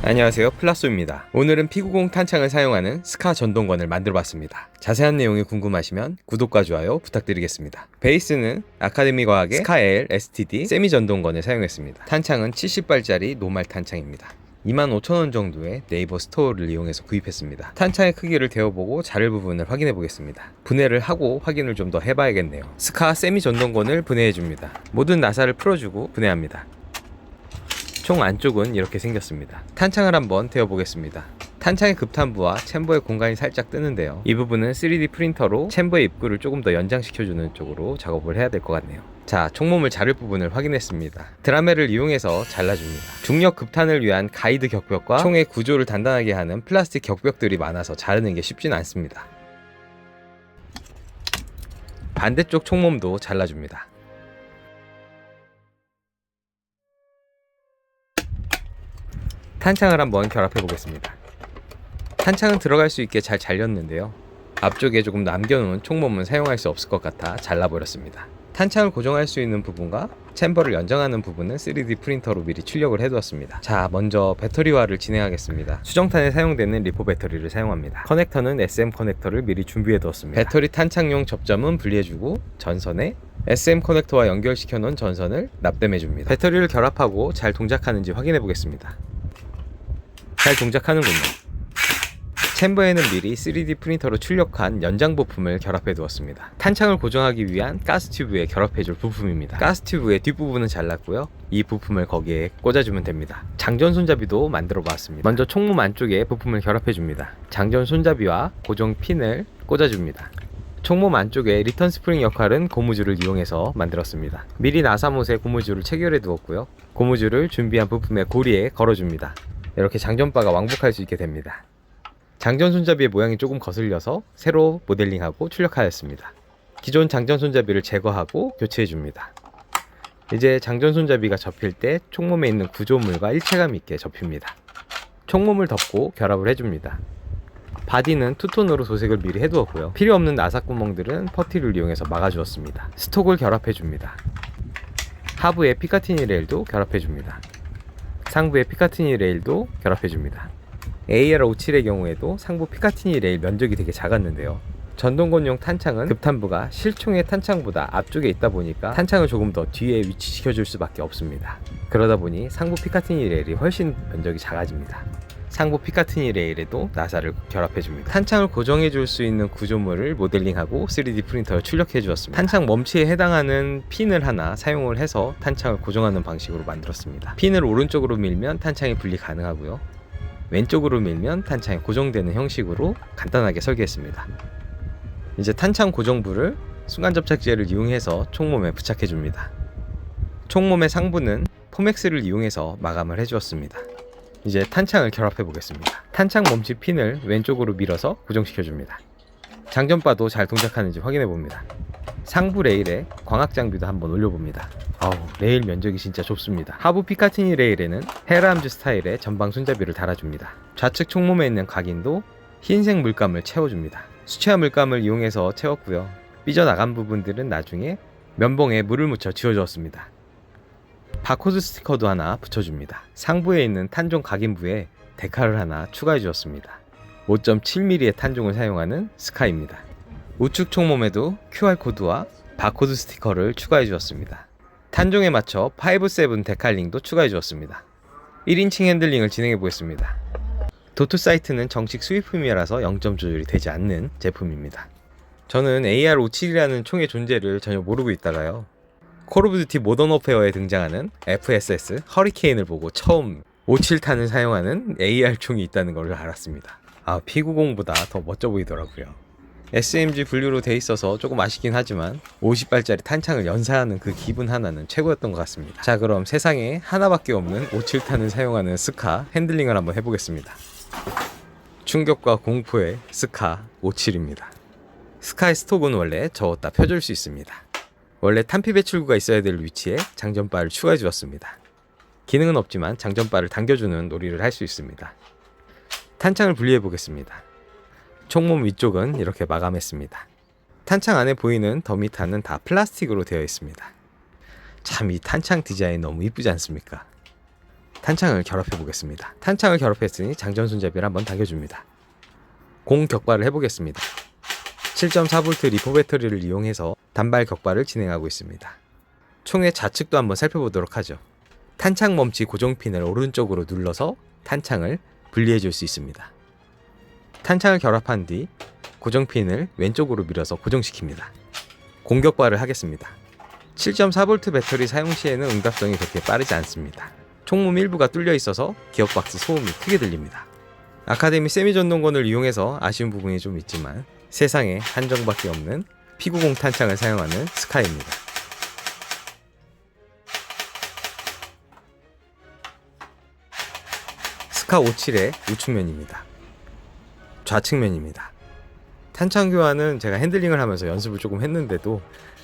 안녕하세요, 플라소입니다. 오늘은 P90 탄창을 사용하는 스카 전동건을 만들어봤습니다. 자세한 내용이 궁금하시면 구독과 좋아요 부탁드리겠습니다. 베이스는 아카데미 과학의 스카-L STD 세미 전동건을 사용했습니다. 탄창은 70발짜리 노말 탄창입니다. 25,000원 정도의 네이버 스토어를 이용해서 구입했습니다. 탄창의 크기를 대어보고 자를 부분을 확인해 보겠습니다. 분해를 하고 확인을 좀 더 해봐야겠네요. 스카 세미 전동건을 분해해줍니다. 모든 나사를 풀어주고 분해합니다. 총 안쪽은 이렇게 생겼습니다. 탄창을 한번 대어보겠습니다. 탄창의 급탄부와 챔버의 공간이 살짝 뜨는데요. 이 부분은 3D 프린터로 챔버의 입구를 조금 더 연장시켜주는 쪽으로 작업을 해야 될 것 같네요. 자, 총몸을 자를 부분을 확인했습니다. 드라멜을 이용해서 잘라줍니다. 중력 급탄을 위한 가이드 격벽과 총의 구조를 단단하게 하는 플라스틱 격벽들이 많아서 자르는 게 쉽진 않습니다. 반대쪽 총몸도 잘라줍니다. 탄창을 한번 결합해 보겠습니다. 탄창은 들어갈 수 있게 잘 잘렸는데요. 앞쪽에 조금 남겨놓은 총몸은 사용할 수 없을 것 같아 잘라버렸습니다. 탄창을 고정할 수 있는 부분과 챔버를 연장하는 부분은 3D 프린터로 미리 출력을 해두었습니다. 자, 먼저 배터리화를 진행하겠습니다. 수정탄에 사용되는 리포 배터리를 사용합니다. 커넥터는 SM 커넥터를 미리 준비해 두었습니다. 배터리 탄창용 접점은 분리해주고 전선에 SM 커넥터와 연결시켜 놓은 전선을 납땜해 줍니다. 배터리를 결합하고 잘 동작하는지 확인해 보겠습니다. 잘 동작하는군요. 챔버에는 미리 3D 프린터로 출력한 연장 부품을 결합해 두었습니다. 탄창을 고정하기 위한 가스 튜브에 결합해 줄 부품입니다. 가스 튜브의 뒷부분은 잘랐고요. 이 부품을 거기에 꽂아주면 됩니다. 장전 손잡이도 만들어 봤습니다. 먼저 총몸 안쪽에 부품을 결합해 줍니다. 장전 손잡이와 고정 핀을 꽂아줍니다. 총몸 안쪽에 리턴 스프링 역할은 고무줄을 이용해서 만들었습니다. 미리 나사못에 고무줄을 체결해 두었고요. 고무줄을 준비한 부품의 고리에 걸어줍니다. 이렇게 장전바가 왕복할 수 있게 됩니다. 장전 손잡이의 모양이 조금 거슬려서 새로 모델링하고 출력하였습니다. 기존 장전 손잡이를 제거하고 교체해 줍니다. 이제 장전 손잡이가 접힐 때 총몸에 있는 구조물과 일체감 있게 접힙니다. 총몸을 덮고 결합을 해줍니다. 바디는 투톤으로 도색을 미리 해두었고요. 필요 없는 나사구멍들은 퍼티를 이용해서 막아주었습니다. 스톡을 결합해 줍니다. 하부에 피카티니 레일도 결합해 줍니다. 상부의 피카티니 레일도 결합해줍니다. AR57의 경우에도 상부 피카티니 레일 면적이 되게 작았는데요. 전동건용 탄창은 급탄부가 실총의 탄창보다 앞쪽에 있다 보니까 탄창을 조금 더 뒤에 위치시켜줄 수밖에 없습니다. 그러다 보니 상부 피카티니 레일이 훨씬 면적이 작아집니다. 상부 피카티니 레일에도 나사를 결합해줍니다. 탄창을 고정해줄 수 있는 구조물을 모델링하고 3D 프린터에 출력해주었습니다. 탄창 멈치에 해당하는 핀을 하나 사용을 해서 탄창을 고정하는 방식으로 만들었습니다. 핀을 오른쪽으로 밀면 탄창이 분리 가능하고요. 왼쪽으로 밀면 탄창이 고정되는 형식으로 간단하게 설계했습니다. 이제 탄창 고정부를 순간접착제를 이용해서 총몸에 부착해줍니다. 총몸의 상부는 포맥스를 이용해서 마감을 해주었습니다. 이제 탄창을 결합해 보겠습니다. 탄창 멈치 핀을 왼쪽으로 밀어서 고정시켜 줍니다. 장전바도 잘 동작하는지 확인해 봅니다. 상부 레일에 광학 장비도 한번 올려봅니다. 레일 면적이 진짜 좁습니다. 하부 피카티니 레일에는 헤라암즈 스타일의 전방 손잡이를 달아줍니다. 좌측 총몸에 있는 각인도 흰색 물감을 채워줍니다. 수채화 물감을 이용해서 채웠고요. 삐져나간 부분들은 나중에 면봉에 물을 묻혀 지워주었습니다. 바코드 스티커도 하나 붙여줍니다. 상부에 있는 탄종 각인부에 데칼을 하나 추가해 주었습니다. 5.7mm의 탄종을 사용하는 스카입니다. 우측 총몸에도 QR코드와 바코드 스티커를 추가해 주었습니다. 탄종에 맞춰 5.7 데칼링도 추가해 주었습니다. 1인칭 핸들링을 진행해 보겠습니다. 도트 사이트는 정식 수입품이라서 0점 조절이 되지 않는 제품입니다. 저는 AR57이라는 총의 존재를 전혀 모르고 있다가요. 콜 오브 듀티 모던 워페어에 등장하는 FSS 허리케인을 보고 처음 57탄을 사용하는 AR 총이 있다는 걸 알았습니다. P90보다 더 멋져 보이더라고요. SMG 분류로 돼 있어서 조금 아쉽긴 하지만 50발짜리 탄창을 연사하는 그 기분 하나는 최고였던 것 같습니다. 자, 그럼 세상에 하나밖에 없는 57탄을 사용하는 스카 핸들링을 한번 해보겠습니다. 충격과 공포의 스카 57입니다. 스카의 스톡은 원래 저었다 펴줄 수 있습니다. 원래 탄피 배출구가 있어야 될 위치에 장전바를 추가해 주었습니다. 기능은 없지만 장전바를 당겨주는 놀이를 할 수 있습니다. 탄창을 분리해 보겠습니다. 총몸 위쪽은 이렇게 마감했습니다. 탄창 안에 보이는 더미탄은 다 플라스틱으로 되어 있습니다. 참 이 탄창 디자인 너무 이쁘지 않습니까? 탄창을 결합해 보겠습니다. 탄창을 결합했으니 장전 손잡이를 한번 당겨줍니다. 공 격발을 해보겠습니다. 7.4V 리포 배터리를 이용해서 단발 격발을 진행하고 있습니다. 총의 좌측도 한번 살펴보도록 하죠. 탄창 멈치 고정핀을 오른쪽으로 눌러서 탄창을 분리해 줄 수 있습니다. 탄창을 결합한 뒤 고정핀을 왼쪽으로 밀어서 고정시킵니다. 공격발을 하겠습니다. 7.4V 배터리 사용 시에는 응답성이 그렇게 빠르지 않습니다. 총몸 일부가 뚫려 있어서 기어박스 소음이 크게 들립니다. 아카데미 세미 전동건을 이용해서 아쉬운 부분이 좀 있지만 세상에 한정밖에 없는 P90 탄창을 사용하는 스카입니다. 스카 57의 우측면입니다. 좌측면입니다. 탄창 교환은 제가 핸들링을 하면서 연습을 조금 했는데도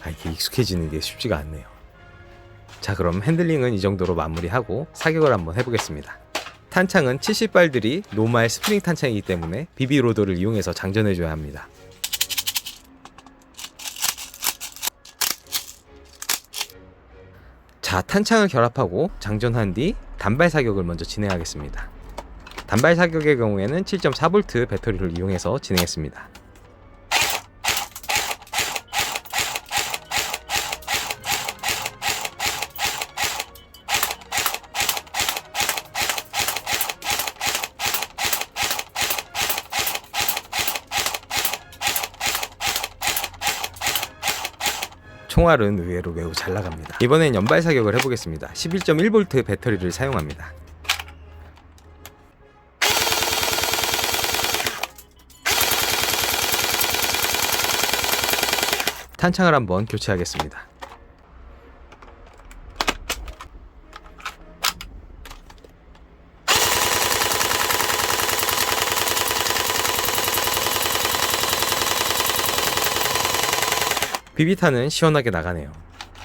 이게 익숙해지는 게 쉽지가 않네요. 자, 그럼 핸들링은 이 정도로 마무리하고 사격을 한번 해보겠습니다. 탄창은 70발들이 노말 스프링 탄창이기 때문에 BB 로더를 이용해서 장전해줘야 합니다. 자, 탄창을 결합하고 장전한 뒤 단발 사격을 먼저 진행하겠습니다. 단발 사격의 경우에는 7.4V 배터리를 이용해서 진행했습니다. 총알은 의외로 매우 잘 나갑니다. 이번엔 연발 사격을 해보겠습니다. 11.1V 배터리를 사용합니다. 탄창을 한번 교체하겠습니다. 비비탄은 시원하게 나가네요.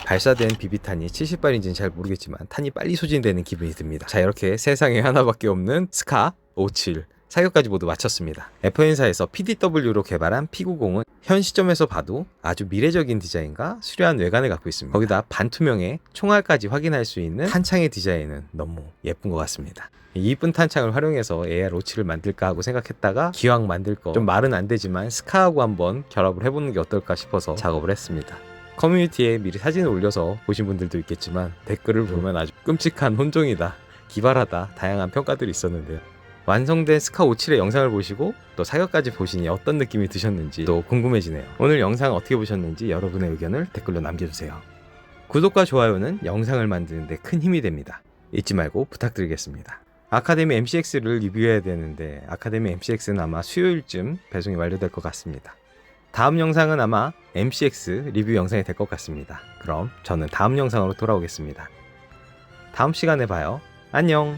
발사된 비비탄이 70발인지는 잘 모르겠지만 탄이 빨리 소진되는 기분이 듭니다. 자, 이렇게 세상에 하나밖에 없는 스카 57 사격까지 모두 마쳤습니다. FN사에서 PDW로 개발한 P90은 현 시점에서 봐도 아주 미래적인 디자인과 수려한 외관을 갖고 있습니다. 거기다 반투명의 총알까지 확인할 수 있는 탄창의 디자인은 너무 예쁜 것 같습니다. 이 이쁜 탄창을 활용해서 AR57을 만들까 하고 생각했다가 기왕 만들 거 좀 말은 안 되지만 스카하고 한번 결합을 해보는 게 어떨까 싶어서 작업을 했습니다. 커뮤니티에 미리 사진을 올려서 보신 분들도 있겠지만 댓글을 보면 아주 끔찍한 혼종이다, 기발하다, 다양한 평가들이 있었는데요. 완성된 스카 57의 영상을 보시고 또 사격까지 보시니 어떤 느낌이 드셨는지 또 궁금해지네요. 오늘 영상 어떻게 보셨는지 여러분의 의견을 댓글로 남겨주세요. 구독과 좋아요는 영상을 만드는 데 큰 힘이 됩니다. 잊지 말고 부탁드리겠습니다. 아카데미 MCX를 리뷰해야 되는데 아카데미 MCX는 아마 수요일쯤 배송이 완료될 것 같습니다. 다음 영상은 아마 MCX 리뷰 영상이 될 것 같습니다. 그럼 저는 다음 영상으로 돌아오겠습니다. 다음 시간에 봐요. 안녕.